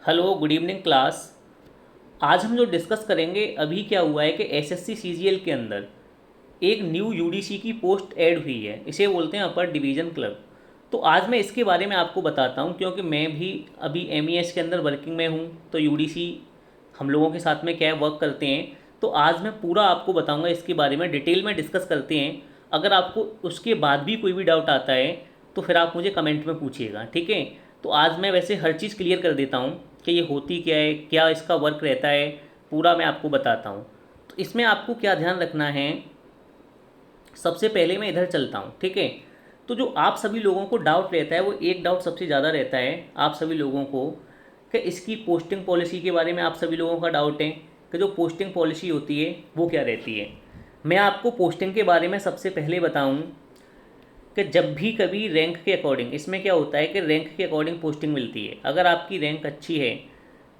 Hello, good evening class. आज हम जो डिस्कस करेंगे, अभी क्या हुआ है कि एसएससी सीजीएल के अंदर एक न्यू यूडीसी की पोस्ट ऐड हुई है। इसे बोलते हैं अपर डिवीज़न क्लर्क। तो आज मैं इसके बारे में आपको बताता हूँ, क्योंकि मैं भी अभी एमईएस के अंदर वर्किंग में हूँ। तो यूडीसी हम लोगों के साथ में क्या वर्क करते हैं, तो आज मैं पूरा आपको बताऊँगा। इसके बारे में डिटेल में डिस्कस करते हैं। अगर आपको उसके बाद भी कोई भी डाउट आता है तो फिर आप मुझे कमेंट में पूछिएगा, ठीक है। तो आज मैं वैसे हर चीज़ क्लियर कर देता हूँ कि ये होती क्या है, क्या इसका वर्क रहता है, पूरा मैं आपको बताता हूँ। तो इसमें आपको क्या ध्यान रखना है, सबसे पहले मैं इधर चलता हूँ, ठीक है। तो जो आप सभी लोगों को डाउट रहता है, वो एक डाउट सबसे ज़्यादा रहता है आप सभी लोगों को, कि इसकी पोस्टिंग पॉलिसी के बारे में आप सभी लोगों का डाउट है कि जो पोस्टिंग पॉलिसी होती है वो क्या रहती है। मैं आपको पोस्टिंग के बारे में सबसे पहले बताऊं कि जब भी कभी रैंक के अकॉर्डिंग, इसमें क्या होता है कि रैंक के अकॉर्डिंग पोस्टिंग मिलती है। अगर आपकी रैंक अच्छी है,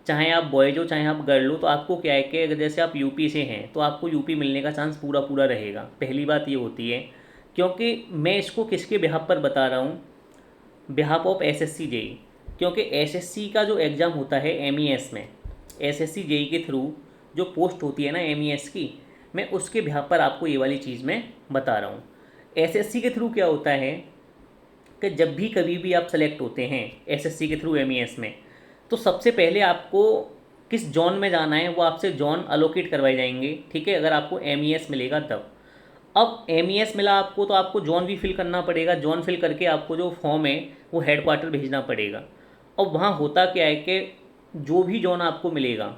चाहे आप बॉयज हो चाहे आप गर्ल हो, तो आपको क्या है कि अगर जैसे आप यूपी से हैं तो आपको यूपी मिलने का चांस पूरा पूरा रहेगा। पहली बात ये होती है। क्योंकि मैं इसको किसके बिहाफ पर बता रहा हूँ, बिहाफ ऑफ एसएससी जेई। क्योंकि एसएससी का जो एग्ज़ाम होता है एमईएस में, एसएससी जेई के थ्रू जो पोस्ट होती है ना एमईएस की, मैं उसके बिहाफ पर आपको ये वाली चीज़ मैं बता रहा हूँ। एसएससी के थ्रू क्या होता है कि जब भी कभी भी आप सेलेक्ट होते हैं एसएससी के थ्रू एमईएस में, तो सबसे पहले आपको किस जॉन में जाना है वो आपसे जॉन अलोकेट करवाए जाएंगे, ठीक है। अगर आपको एमईएस मिलेगा तब। अब एमईएस मिला आपको तो आपको जॉन भी फिल करना पड़ेगा। जॉन फिल करके आपको जो फॉर्म है वो हेड क्वार्टर भेजना पड़ेगा। अब वहाँ होता क्या है कि जो भी जॉन आपको मिलेगा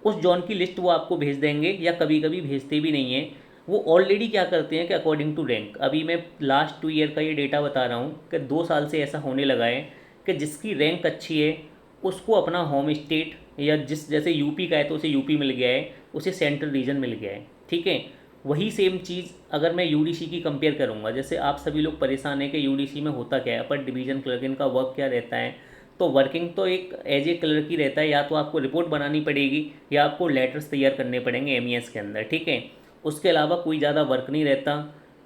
उस जॉन की लिस्ट वो आपको भेज देंगे, या कभी कभी भेजते भी नहीं हैं। वो ऑलरेडी क्या करते हैं कि अकॉर्डिंग टू रैंक, अभी मैं लास्ट 2 ईयर का ये डेटा बता रहा हूँ कि 2 साल से ऐसा होने लगा है कि जिसकी रैंक अच्छी है उसको अपना होम स्टेट, या जिस जैसे यूपी का है तो उसे यूपी मिल गया है, उसे सेंट्रल रीजन मिल गया है, ठीक है। वही सेम चीज़ अगर मैं यूडीसी की कंपेयर करूँगा, जैसे आप सभी लोग परेशान हैं कि यूडीसी में होता क्या है, अपर डिवीज़न क्लर्क, इनका वर्क क्या रहता है। तो वर्किंग तो एक एज ए क्लर्क ही रहता है। या तो आपको रिपोर्ट बनानी पड़ेगी या आपको लेटर्स तैयार करने पड़ेंगे एमईएस के अंदर, ठीक है। उसके अलावा कोई ज़्यादा वर्क नहीं रहता।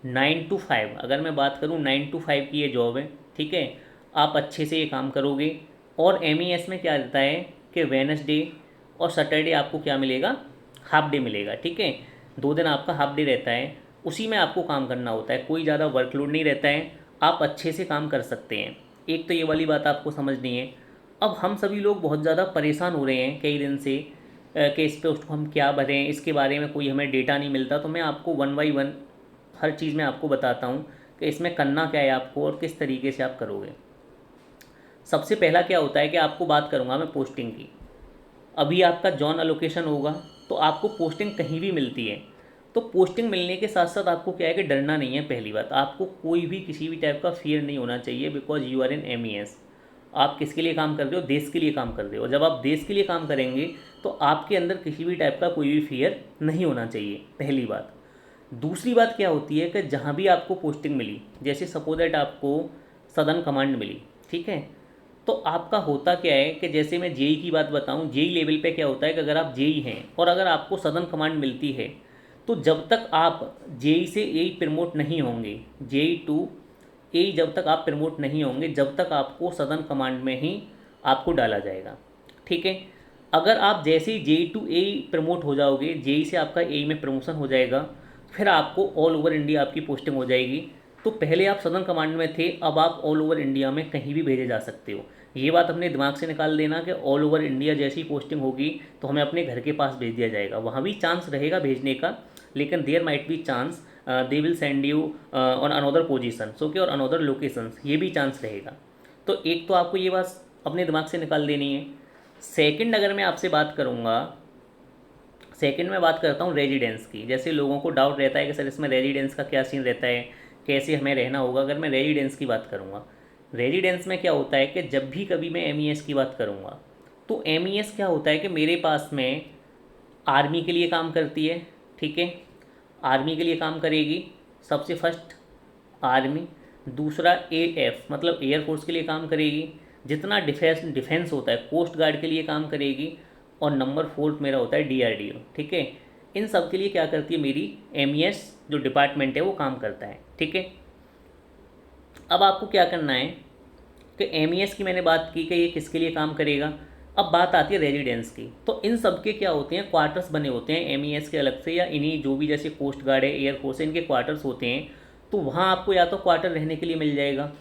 9 to 5, अगर मैं बात करूँ 9 to 5 की ये जॉब है, ठीक है। आप अच्छे से ये काम करोगे। और एमईएस में क्या रहता है कि वेनसडे और सैटरडे आपको क्या मिलेगा, हाफ डे मिलेगा, ठीक है। 2 दिन आपका हाफ डे रहता है, उसी में आपको काम करना होता है। कोई ज़्यादा वर्कलोड नहीं रहता है, आप अच्छे से काम कर सकते हैं। एक तो ये वाली बात आपको समझनी है। अब हम सभी लोग बहुत ज़्यादा परेशान हो रहे हैं कई दिन से कि इस पे उसको हम क्या भरें, इसके बारे में कोई हमें डेटा नहीं मिलता। तो मैं आपको वन बाई वन हर चीज़ में आपको बताता हूँ कि इसमें करना क्या है आपको और किस तरीके से आप करोगे। सबसे पहला क्या होता है कि आपको बात करूँगा मैं पोस्टिंग की। अभी आपका जॉन अलोकेशन होगा तो आपको पोस्टिंग कहीं भी मिलती है। तो पोस्टिंग मिलने के साथ साथ आपको क्या है कि डरना नहीं है। पहली बात, आपको कोई भी किसी भी टाइप का फियर नहीं होना चाहिए, because you are in MES. आप किसके लिए काम कर रहे हो, देश के लिए काम कर रहे हो। जब आप देश के लिए काम करेंगे तो आपके अंदर किसी भी टाइप का कोई भी फियर नहीं होना चाहिए, पहली बात। दूसरी बात क्या होती है कि जहाँ भी आपको पोस्टिंग मिली, जैसे सपोज दैट आपको सदर्न कमांड मिली, ठीक है। तो आपका होता क्या है कि जैसे मैं जेई की बात बताऊं, जेई लेवल पे क्या होता है कि अगर आप जेई हैं और अगर आपको सदर्न कमांड मिलती है, तो जब तक आप जेई से एई प्रमोट नहीं होंगे, जेई टू एई जब तक आप प्रमोट नहीं होंगे, जब तक आपको सदर्न कमांड में ही आपको डाला जाएगा, ठीक है। अगर आप जैसे ही जेई टू एई प्रमोट हो जाओगे, जेई से आपका एई में प्रमोशन हो जाएगा, फिर आपको ऑल ओवर इंडिया आपकी पोस्टिंग हो जाएगी। तो पहले आप सदर्न कमांड में थे, अब आप ऑल ओवर इंडिया में कहीं भी भेजे जा सकते हो। ये बात अपने दिमाग से निकाल देना कि ऑल ओवर इंडिया जैसी पोस्टिंग होगी तो हमें अपने घर के पास भेज दिया जाएगा। वहाँ भी चांस रहेगा भेजने का, लेकिन there might be chance they will send you on another position, okay, और अनदर लोकेशंस, ये भी चांस रहेगा। तो एक तो आपको ये बात अपने दिमाग से निकाल देनी है। सेकंड, अगर मैं आपसे बात करूँगा, सेकंड में बात करता हूँ रेजिडेंस की। जैसे लोगों को डाउट रहता है कि सर इसमें रेजिडेंस का क्या सीन रहता है, कैसे हमें रहना होगा। अगर मैं रेजिडेंस की बात करूँगा, रेजिडेंस में क्या होता है कि जब भी कभी मैं एमईएस की बात करूँगा, तो एमईएस क्या होता है कि मेरे पास में आर्मी के लिए काम करती है, ठीक है। आर्मी के लिए काम करेगी, सबसे फर्स्ट आर्मी। दूसरा एएफ मतलब एयरफोर्स के लिए काम करेगी। जितना डिफेंस होता है, कोस्ट गार्ड के लिए काम करेगी। और नंबर 4 मेरा होता है डीआरडीओ, ठीक है। इन सब के लिए क्या करती है मेरी एमईएस जो डिपार्टमेंट है वो काम करता है, ठीक है। अब आपको क्या करना है कि एमईएस की मैंने बात की कि ये किसके लिए काम करेगा। अब बात आती है रेजिडेंस की। तो इन सब के क्या होते हैं, क्वार्टर्स बने होते हैं एमईएस के अलग से, या इन्हीं जो भी जैसे कोस्ट गार्ड है, एयरफोर्स है, इनके क्वार्टर्स होते हैं। तो वहाँ आपको या तो क्वार्टर रहने के लिए मिल जाएगा।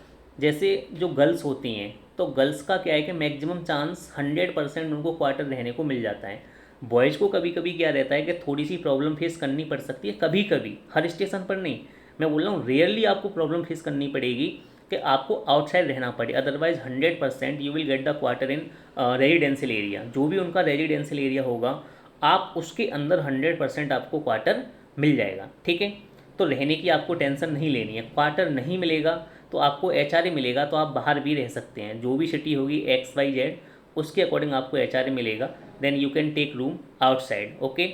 जैसे जो गर्ल्स होती हैं, तो गर्ल्स का क्या है कि मैक्सिमम चांस 100% उनको क्वार्टर रहने को मिल जाता है। बॉयज़ को कभी कभी क्या रहता है कि थोड़ी सी प्रॉब्लम फेस करनी पड़ सकती है, कभी कभी, हर स्टेशन पर नहीं। मैं बोल रहा हूँ रेयरली आपको प्रॉब्लम फेस करनी पड़ेगी कि आपको आउटसाइड रहना पड़े, otherwise 100% you will get the quarter in residential area. जो भी उनका रेजिडेंशियल एरिया होगा, आप उसके अंदर 100% आपको क्वार्टर मिल जाएगा। ठीक है, तो रहने की आपको टेंशन नहीं लेनी है। क्वार्टर नहीं मिलेगा तो आपको एचआरए मिलेगा, तो आप बाहर भी रह सकते हैं। जो भी सिटी होगी XYZ, उसके अकॉर्डिंग आपको एचआरए मिलेगा। Then you can take room outside. Okay,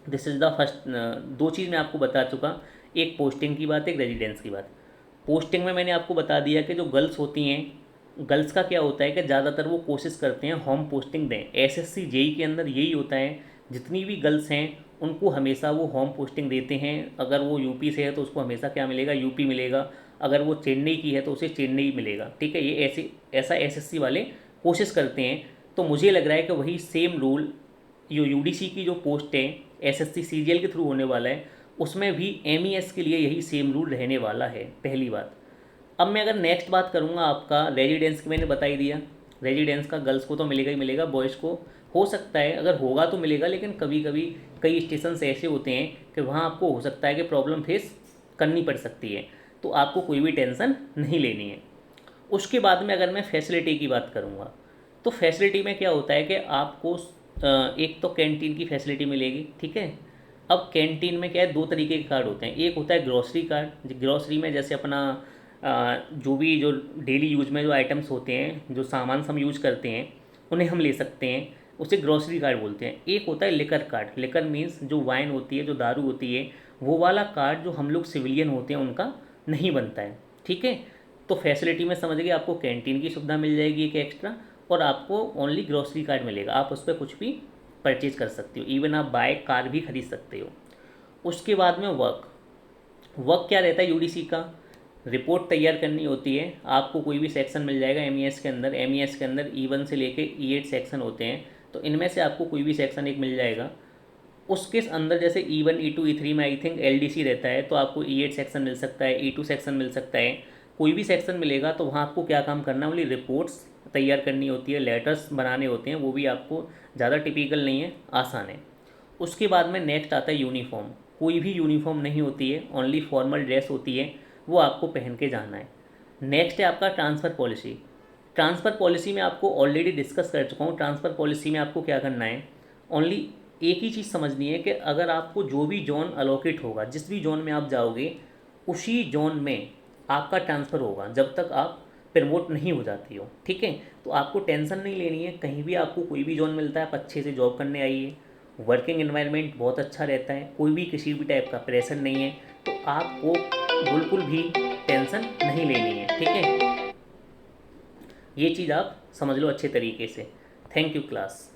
this is the first. दो चीज़ मैं आपको बता चुका, एक पोस्टिंग की बात, एक रेजिडेंस की बात। पोस्टिंग में मैंने आपको बता दिया कि जो गर्ल्स होती हैं, गर्ल्स का क्या होता है कि ज़्यादातर वो कोशिश करते हैं होम पोस्टिंग दें। एसएससी जेई के अंदर यही होता है, जितनी भी गर्ल्स हैं उनको हमेशा वो होम पोस्टिंग देते हैं। अगर वो यूपी से है तो उसको हमेशा क्या मिलेगा, यूपी मिलेगा। अगर वो चेन्नई की है तो उसे चेन्नई मिलेगा। ठीक है, ये ऐसा एसएससी वाले कोशिश करते हैं। तो मुझे लग रहा है कि वही सेम रूल जो यूडीसी की जो पोस्ट है एसएससी सीजीएल के थ्रू होने वाला है, उसमें भी एमईएस के लिए यही सेम रूल रहने वाला है, पहली बात। अब मैं अगर नेक्स्ट बात करूँगा, आपका रेजिडेंस की मैंने बता ही दिया। रेजिडेंस का गर्ल्स को तो मिलेगा ही मिलेगा, बॉयज़ को हो सकता है, अगर होगा तो मिलेगा, लेकिन कभी कभी कई स्टेशन ऐसे होते हैं कि वहाँ आपको हो सकता है कि प्रॉब्लम फेस करनी पड़ सकती है। तो आपको कोई भी टेंशन नहीं लेनी है। उसके बाद में अगर मैं फैसिलिटी की बात करूँगा, तो फैसिलिटी में क्या होता है कि आपको एक तो कैंटीन की फैसिलिटी मिलेगी। ठीक है, अब कैंटीन में क्या है, दो तरीके के कार्ड होते हैं। एक होता है ग्रॉसरी कार्ड, ग्रॉसरी में जैसे अपना जो भी जो डेली यूज में जो आइटम्स होते हैं, जो सामान हम यूज करते हैं, उन्हें हम ले सकते हैं, उसे ग्रॉसरी कार्ड बोलते हैं। एक होता है लिकर कार्ड, लिकर मीन्स जो वाइन होती है, जो दारू होती है, वो वाला कार्ड जो हम लोग सिविलियन होते हैं उनका नहीं बनता है। ठीक है, तो फैसिलिटी में समझ गए, आपको कैंटीन की सुविधा मिल जाएगी एक एक्स्ट्रा, और आपको ओनली ग्रॉसरी कार्ड मिलेगा। आप उस पर कुछ भी परचेज कर सकते हो, इवन आप बाय कार भी खरीद सकते हो। उसके बाद में वर्क, वर्क क्या रहता है यूडीसी का, रिपोर्ट तैयार करनी होती है। आपको कोई भी सेक्शन मिल जाएगा एमईएस के अंदर। एमईएस के अंदर E1 से लेके E8 सेक्शन होते हैं, तो इनमें से आपको कोई भी सेक्शन एक मिल जाएगा। उसके अंदर जैसे E1 E2 E3 में आई थिंक LDC रहता है, तो आपको E8 सेक्शन मिल सकता है, E2 सेक्शन मिल सकता है। कोई भी सेक्शन मिलेगा तो वहाँ आपको क्या काम करना है, बोली रिपोर्ट्स तैयार करनी होती है, लेटर्स बनाने होते हैं। वो भी आपको ज़्यादा टिपिकल नहीं है, आसान है। उसके बाद में नेक्स्ट आता है यूनिफॉर्म। कोई भी यूनिफॉर्म नहीं होती है, ओनली फॉर्मल ड्रेस होती है, वो आपको पहन के जाना है। नेक्स्ट है आपका ट्रांसफ़र पॉलिसी। ट्रांसफ़र पॉलिसी में आपको ऑलरेडी डिस्कस कर चुका हूँ। ट्रांसफ़र पॉलिसी में आपको क्या करना है, ओनली एक ही चीज़ समझनी है कि अगर आपको जो भी जोन अलोकेट होगा, जिस भी जोन में आप जाओगे, उसी जोन में आपका ट्रांसफ़र होगा जब तक आप प्रमोट नहीं हो जाती हो। ठीक है, तो आपको टेंशन नहीं लेनी है, कहीं भी आपको कोई भी जोन मिलता है, आप अच्छे से जॉब करने आइए। वर्किंग एनवायरनमेंट बहुत अच्छा रहता है, कोई भी किसी भी टाइप का प्रेशर नहीं है, तो आपको बिल्कुल भी टेंशन नहीं लेनी है। ठीक है, ये चीज़ आप समझ लो अच्छे तरीके से। Thank you class.